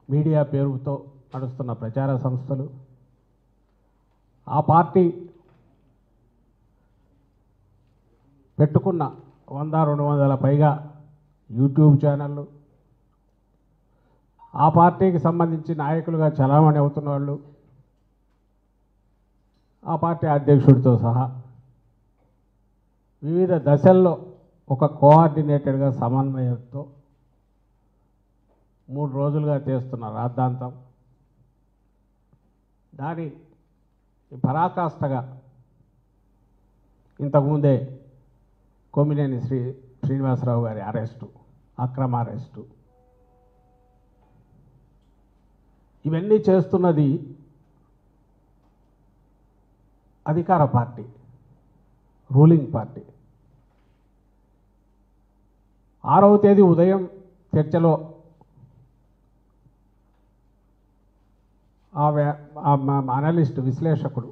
Media పేరుతో నడుస్తున్న ప్రచార సంస్థలు, ఆ పార్టీ పెట్టుకున్న 100-200 పైగా యూట్యూబ్ ఛానళ్ళు, ఆ పార్టీకి సంబంధించి నాయకులుగా చలామణి అవుతున్న వాళ్ళు, ఆ పార్టీ అధ్యక్షుడితో సహా వివిధ దశల్లో ఒక కోఆర్డినేటెడ్గా సమన్వయంతో 3 రోజులుగా చేస్తున్న రాద్ధాంతం, దాని పరాకాష్ఠగా ఇంతకుముందే కొమ్మినేని శ్రీనివాసరావు గారి అరెస్టు, అక్రమ అరెస్టు, ఇవన్నీ చేస్తున్నది అధికార పార్టీ, రూలింగ్ పార్టీ. 6వ తేదీ ఉదయం చర్చలో అనలిస్టు, విశ్లేషకుడు,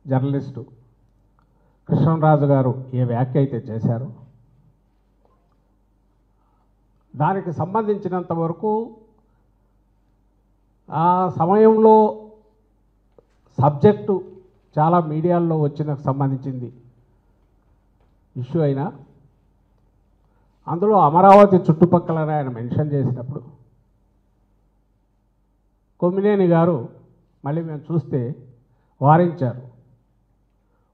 జర్నలిస్టు కృష్ణరాజు గారు ఏ వ్యాఖ్య అయితే చేశారో దానికి సంబంధించినంత వరకు ఆ సమయంలో సబ్జెక్టు చాలా మీడియాల్లో వచ్చిన సంబంధించింది ఇష్యూ అయినా అందులో అమరావతి చుట్టుపక్కల ఆయన మెన్షన్ చేసినప్పుడు కొమ్మినేని గారు మళ్ళీ మేము చూస్తే వారించారు,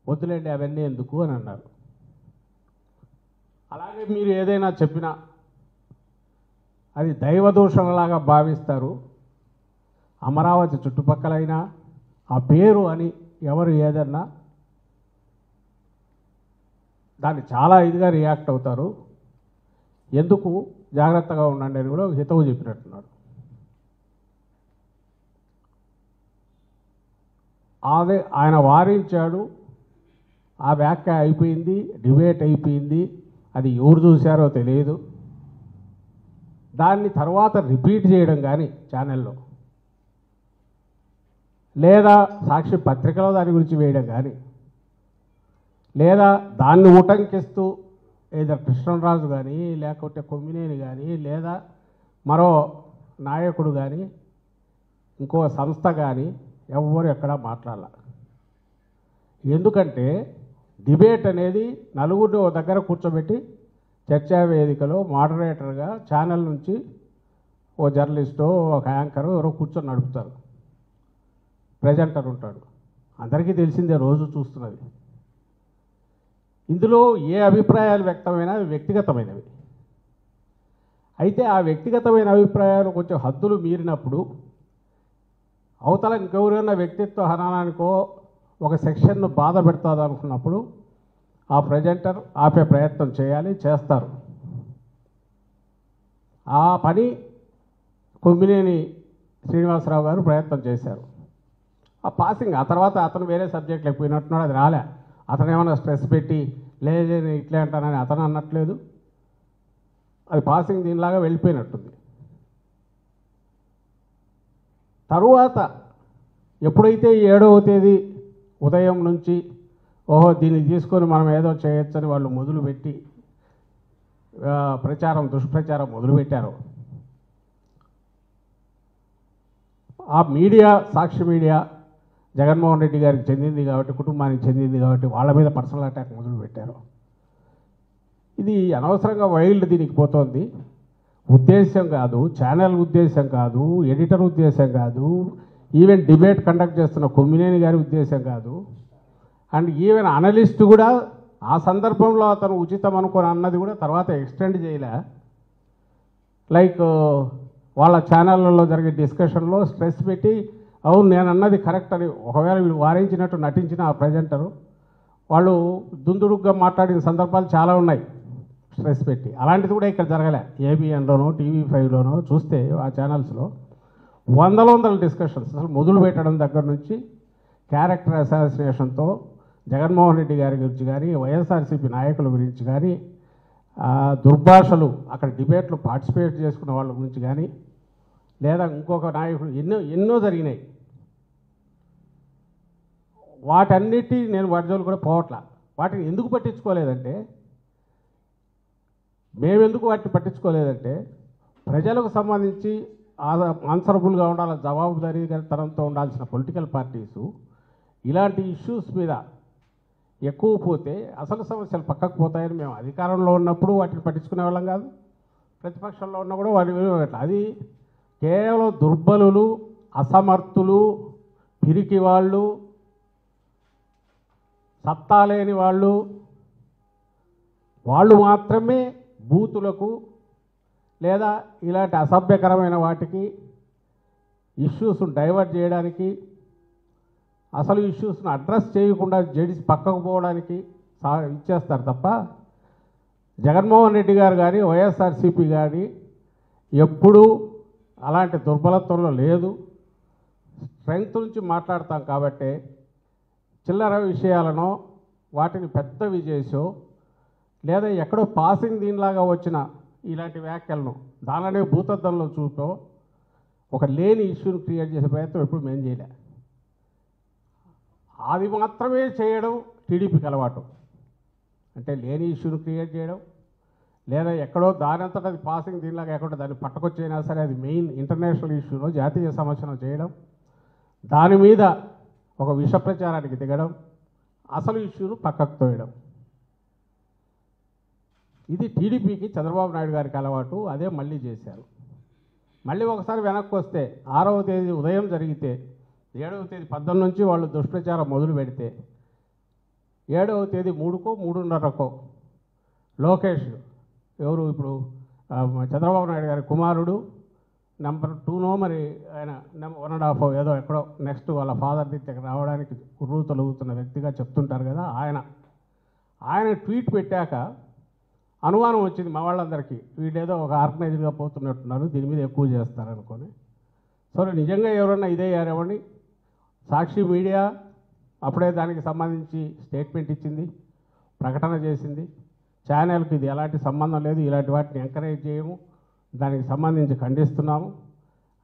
వద్దులేండి అవన్నీ ఎందుకు అని అన్నారు. అలాగే మీరు ఏదైనా చెప్పినా అది దైవదూషణలాగా భావిస్తారు, అమరావతి చుట్టుపక్కలైనా ఆ పేరు అని ఎవరు ఏదన్నా దాన్ని చాలా ఇదిగా రియాక్ట్ అవుతారు, ఎందుకు జాగ్రత్తగా ఉండండి అని కూడా హితవు చెప్పినట్టున్నాడు. అదే ఆయన వారించాడు, ఆ వ్యాఖ్య అయిపోయింది, డిబేట్ అయిపోయింది, అది ఎవరు చూశారో తెలియదు. దాన్ని తర్వాత రిపీట్ చేయడం కానీ ఛానల్లో లేదా సాక్షి పత్రికలో దాని గురించి వేయడం కానీ లేదా దాన్ని ఉటంకిస్తూ ఏదో కృష్ణరాజు కానీ లేకపోతే కొమ్మినేని కానీ లేదా మరో నాయకుడు కానీ ఇంకో సంస్థ కానీ ఎవ్వరు ఎక్కడా మాట్లాడాల. ఎందుకంటే డిబేట్ అనేది నలుగురిని ఓ దగ్గర కూర్చోబెట్టి చర్చా వేదికలో మోడరేటర్గా ఛానల్ నుంచి ఓ జర్నలిస్టో ఒక యాంకరు ఎవరో కూర్చొని నడుపుతారు, ప్రెజెంటర్ ఉంటాడు, అందరికీ తెలిసిందే, రోజు చూస్తున్నది. ఇందులో ఏ అభిప్రాయాలు వ్యక్తమైనా అవి వ్యక్తిగతమైనవి. అయితే ఆ వ్యక్తిగతమైన అభిప్రాయాలు కొంచెం హద్దులు మీరినప్పుడు అవతల ఇంకెవరైనా వ్యక్తిత్వ హననానికో ఒక సెక్షన్ను బాధ పెడతాది అనుకున్నప్పుడు ఆ ప్రెజెంటర్ ఆపే ప్రయత్నం చేయాలి, చేస్తారు. ఆ పని కొమ్మినేని శ్రీనివాసరావు గారు ప్రయత్నం చేశారు. ఆ పాసింగ్ ఆ తర్వాత అతను వేరే సబ్జెక్టులకు పోయినట్టున్నాడు, అది రాలే. అతను ఏమైనా స్ట్రెస్ పెట్టి లేదు ఇట్లే అంటానని అతను అన్నట్లేదు, అది పాసింగ్ దీనిలాగా వెళ్ళిపోయినట్టుంది. తరువాత ఎప్పుడైతే 7వ తేదీ ఉదయం నుంచి ఓహో దీన్ని తీసుకొని మనం ఏదో చేయొచ్చని వాళ్ళు మొదలుపెట్టి దుష్ప్రచారం మొదలుపెట్టారు, ఆ మీడియా, సాక్షి మీడియా జగన్మోహన్ రెడ్డి గారికి చెందింది కాబట్టి, కుటుంబానికి చెందింది కాబట్టి వాళ్ళ మీద పర్సనల్ అటాక్ మొదలుపెట్టారు. ఇది అనవసరంగా వైల్డ్ దీనికి పోతోంది. ఉద్దేశం కాదు, ఛానల్ ఉద్దేశం కాదు, ఎడిటర్ ఉద్దేశం కాదు, ఈవెన్ డిబేట్ కండక్ట్ చేస్తున్న కొమ్మినేని గారి ఉద్దేశం కాదు, అండ్ ఈవెన్ అనలిస్ట్ కూడా ఆ సందర్భంలో అతను ఉచితం అనుకొని అన్నది కూడా తర్వాత ఎక్స్టెండ్ చేయలే. లైక్ వాళ్ళ ఛానళ్ళలో జరిగే డిస్కషన్లో స్ట్రెస్ పెట్టి అవును నేను అన్నది కరెక్ట్ అని ఒకవేళ వీళ్ళు వారించినట్టు నటించిన ఆ ప్రజెంటరు వాళ్ళు దుందుడుగ్గా మాట్లాడిన సందర్భాలు చాలా ఉన్నాయి స్ట్రెస్ పెట్టి. అలాంటిది కూడా ఇక్కడ జరగలే. ఏబిఎన్లోనో TV5లోనో చూస్తే ఆ ఛానల్స్లో వందల డిస్కషన్స్ అసలు మొదలు పెట్టడం దగ్గర నుంచి క్యారెక్టర్ అసాసినేషన్తో జగన్మోహన్ రెడ్డి గారి గురించి కానీ, వైఎస్ఆర్సీపీ నాయకుల గురించి కానీ, దుర్భాషలు అక్కడ డిబేట్లు పార్టిసిపేట్ చేసుకున్న వాళ్ళ గురించి కానీ, లేదా ఇంకొక నాయకుడు ఎన్నో జరిగినాయి. వాటన్నిటి నేను వాటి జోలు కూడా పోవట్లా. వాటిని ఎందుకు పట్టించుకోలేదంటే, మేమెందుకు వాటిని పట్టించుకోలేదంటే ప్రజలకు సంబంధించి ఆన్సరబుల్గా ఉండాలి, జవాబుదారీతనంతో ఉండాల్సిన పొలిటికల్ పార్టీసు ఇలాంటి ఇష్యూస్ మీద ఎక్కువ పోతే అసలు సమస్యలు పక్కకు పోతాయని మేము అధికారంలో ఉన్నప్పుడు వాటిని పట్టించుకునే వాళ్ళం కాదు, ప్రతిపక్షంలో ఉన్నా కూడా వాటి అది కేవలం దుర్బలులు, అసమర్థులు, పిరికి వాళ్ళు, సత్తా లేని వాళ్ళు మాత్రమే బూతులకు లేదా ఇలాంటి అసభ్యకరమైన వాటికి ఇష్యూస్ను డైవర్ట్ చేయడానికి, అసలు ఇష్యూస్ను అడ్రస్ చేయకుండా జడిసి పక్కకు పోవడానికి ఇచ్చేస్తారు తప్ప జగన్మోహన్ రెడ్డి గారు కానీ వైఎస్ఆర్సీపీ కానీ ఎప్పుడూ అలాంటి దుర్బలత్వంలో లేదు. స్ట్రెంగ్త్ నుంచి మాట్లాడతాం కాబట్టి చిల్లర విషయాలను వాటిని పెద్దవి చేసో లేదా ఎక్కడో పాసింగ్ దీనిలాగా వచ్చిన ఇలాంటి వ్యాఖ్యలను దానినే భూతద్దంలో చూపో ఒక లేని ఇష్యూని క్రియేట్ చేసే ప్రయత్నం ఎప్పుడు మేము చేయలే. అది మాత్రమే చేయడం టీడీపీకి అలవాటు. అంటే లేని ఇష్యూని క్రియేట్ చేయడం లేదా ఎక్కడో దానంతట అది పాసింగ్ దీనిలాగా ఎక్కడో దాన్ని పట్టుకొచ్చైనా సరే అది మెయిన్ ఇంటర్నేషనల్ ఇష్యూలో జాతీయ సమస్యను చేయడం, దాని మీద ఒక విష ప్రచారానికి దిగడం, అసలు ఇష్యూను పక్కకు తోయడం. ఇది టీడీపీకి చంద్రబాబు నాయుడు గారికి అలవాటు. అదే మళ్ళీ చేశారు. మళ్ళీ ఒకసారి వెనక్కి వస్తే 6వ తేదీ ఉదయం జరిగితే 7వ తేదీ 19 నుంచి వాళ్ళు దుష్ప్రచారం మొదలు పెడితే 7వ తేదీ 3కో 3:30కో లోకేష్ ఎవరు ఇప్పుడు చంద్రబాబు నాయుడు గారి కుమారుడు నెంబర్ 2నో మరి ఆయన 1.5 ఏదో ఎక్కడో నెక్స్ట్ వాళ్ళ ఫాదర్ దగ్గర రావడానికి కుర్రూ తొలుగుతున్న వ్యక్తిగా చెప్తుంటారు కదా, ఆయన ట్వీట్ పెట్టాక అనుమానం వచ్చింది మా వాళ్ళందరికీ, వీళ్ళేదో ఒక ఆర్గనైజర్గా పోతున్నట్టున్నారు, దీని మీద ఎక్కువ చేస్తారనుకొని. సరే నిజంగా ఎవరన్నా ఇదే యారేవండి, సాక్షి మీడియా అప్పుడే దానికి సంబంధించి స్టేట్మెంట్ ఇచ్చింది, ప్రకటన చేసింది. ఛానల్కి ఇది ఎలాంటి సంబంధం లేదు, ఇలాంటి వాటిని ఎంకరేజ్ చేయము, దానికి సంబంధించి ఖండిస్తున్నాము.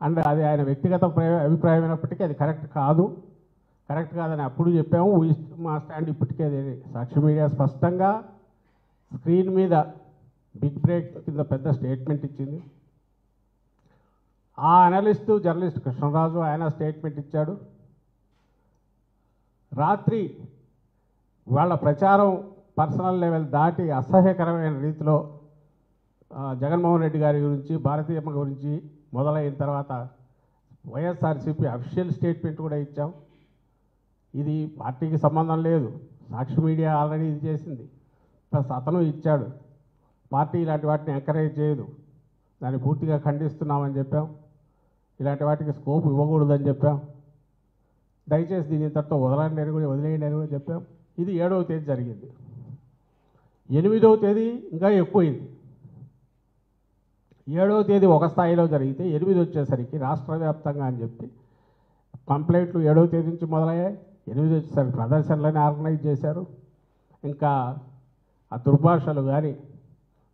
అండ్ అది ఆయన వ్యక్తిగత అభిప్రాయం అయినప్పటికీ అది కరెక్ట్ కాదని అప్పుడు చెప్పాము. మా స్టాండ్ ఇప్పటికే అది సాక్షి మీడియా స్పష్టంగా స్క్రీన్ మీద బిగ్ బ్రేక్ కింద పెద్ద స్టేట్మెంట్ ఇచ్చింది. ఆ అనలిస్టు జర్నలిస్ట్ కృష్ణరాజు ఆయన స్టేట్మెంట్ ఇచ్చాడు. రాత్రి వాళ్ళ ప్రచారం పర్సనల్ లెవెల్ దాటి అసహ్యకరమైన రీతిలో జగన్మోహన్ రెడ్డి గారి గురించి, భారతీయమ్మ గురించి మొదలైన తర్వాత వైఎస్ఆర్సీపీ అఫీషియల్ స్టేట్మెంట్ కూడా ఇచ్చాం. ఇది పార్టీకి సంబంధం లేదు, సాక్షి మీడియా ఆల్రెడీ ఇది చేసింది, ప్లస్ అతను ఇచ్చాడు. పార్టీ ఇలాంటి వాటిని ఎంకరేజ్ చేయదు, దాన్ని పూర్తిగా ఖండిస్తున్నామని చెప్పాం. ఇలాంటి వాటికి స్కోప్ ఇవ్వకూడదని చెప్పాం. దయచేసి దీని ఇంతటితో వదిలేయండి అని కూడా చెప్పాం. ఇది 7వ తేదీ జరిగింది. 8వ తేదీ ఇంకా ఎక్కువైంది. 7వ తేదీ ఒక స్థాయిలో జరిగితే 8 వచ్చేసరికి రాష్ట్ర వ్యాప్తంగా అని చెప్పి కంప్లైంట్లు 7వ తేదీ నుంచి మొదలయ్యాయి. 8 వచ్చేసరికి ప్రదర్శనలని ఆర్గనైజ్ చేశారు. ఇంకా ఆ దుర్భాషలు కానీ,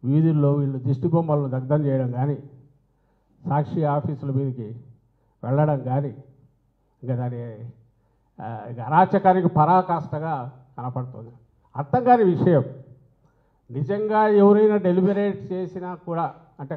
వీధుల్లో వీళ్ళు దిష్టి బొమ్మలను దగ్ధం చేయడం కానీ, సాక్షి ఆఫీసుల మీదకి వెళ్ళడం కానీ, ఇంకా దాని అరాచకానికి పరాకాష్ఠగా కనపడుతుంది. అర్థం కాని విషయం, నిజంగా ఎవరైనా డెలిబరేట్ చేసినా కూడా అంటే